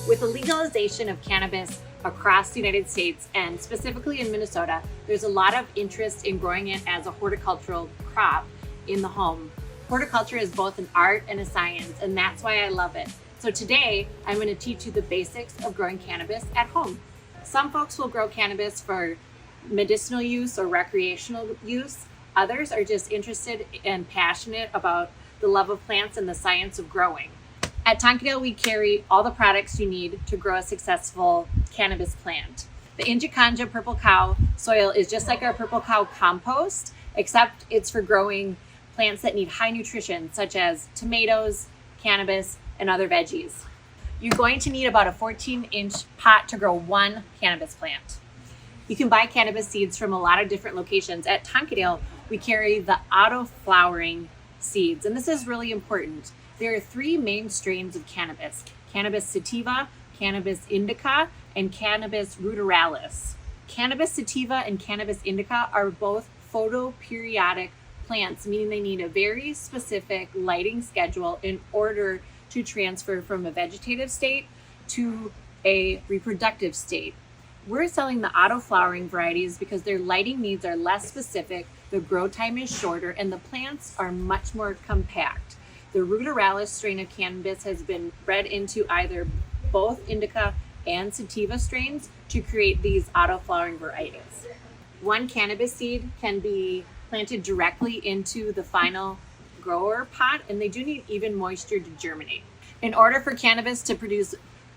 With the legalization of cannabis across the United States and specifically in Minnesota, there's a lot of interest in growing it as a horticultural crop in the home. Horticulture is both an art and a science, and that's why I love it. So today, I'm going to teach you the basics of growing cannabis at home. Some folks will grow cannabis for medicinal use or recreational use. Others are just interested and passionate about the love of plants and the science of growing. At Tonkadale, we carry all the products you need to grow a successful cannabis plant. The Injikanja Purple Cow soil is just like our Purple Cow compost, except it's for growing plants that need high nutrition, such as tomatoes, cannabis, and other veggies. You're going to need about a 14-inch pot to grow one cannabis plant. You can buy cannabis seeds from a lot of different locations. At Tonkadale, we carry the auto-flowering seeds, and this is really important. There are three main strains of cannabis: Cannabis sativa, Cannabis indica, and Cannabis ruderalis. Cannabis sativa and Cannabis indica are both photoperiodic plants, meaning they need a very specific lighting schedule in order to transfer from a vegetative state to a reproductive state. We're selling the auto-flowering varieties because their lighting needs are less specific, the grow time is shorter, and the plants are much more compact. The ruderalis strain of cannabis has been bred into either both indica and sativa strains to create these auto-flowering varieties. One cannabis seed can be planted directly into the final grower pot, and they do need even moisture to germinate. In order for cannabis to produce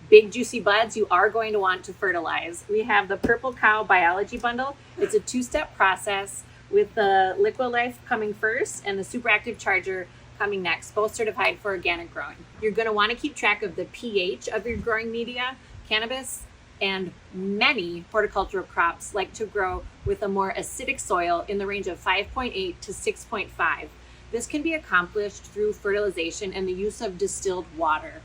big juicy buds, you are going to want to fertilize. We have the Purple Cow Biology Bundle. It's a two-step process with the Liquid Life coming first and the Superactive Charger coming next, both certified for organic growing. You're going to want to keep track of the pH of your growing media. Cannabis and many horticultural crops like to grow with a more acidic soil in the range of 5.8 to 6.5. This can be accomplished through fertilization and the use of distilled water.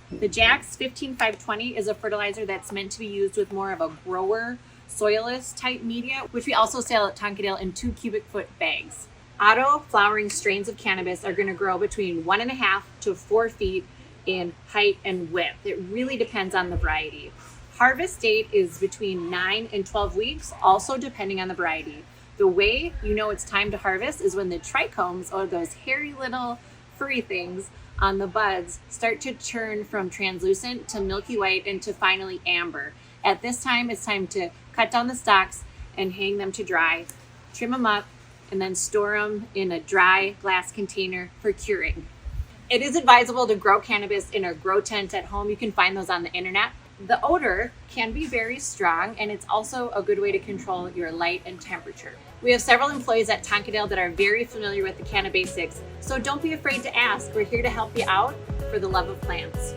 The Jax 15520 is a fertilizer that's meant to be used with more of a grower, soilless type media, which we also sell at Tonkadale in 2 cubic foot bags. Auto-flowering strains of cannabis are going to grow between 1.5 to 4 feet in height and width. It really depends on the variety. Harvest date is between 9 and 12 weeks, also depending on the variety. The way you know it's time to harvest is when the trichomes, or those hairy little furry things on the buds, start to turn from translucent to milky white and to finally amber. At this time, it's time to cut down the stalks and hang them to dry, trim them up, and then store them in a dry glass container for curing. It is advisable to grow cannabis in a grow tent at home. You can find those on the internet. The odor can be very strong, and it's also a good way to control your light and temperature. We have several employees at Tonkadale that are very familiar with the cannabasics, so don't be afraid to ask. We're here to help you out for the love of plants.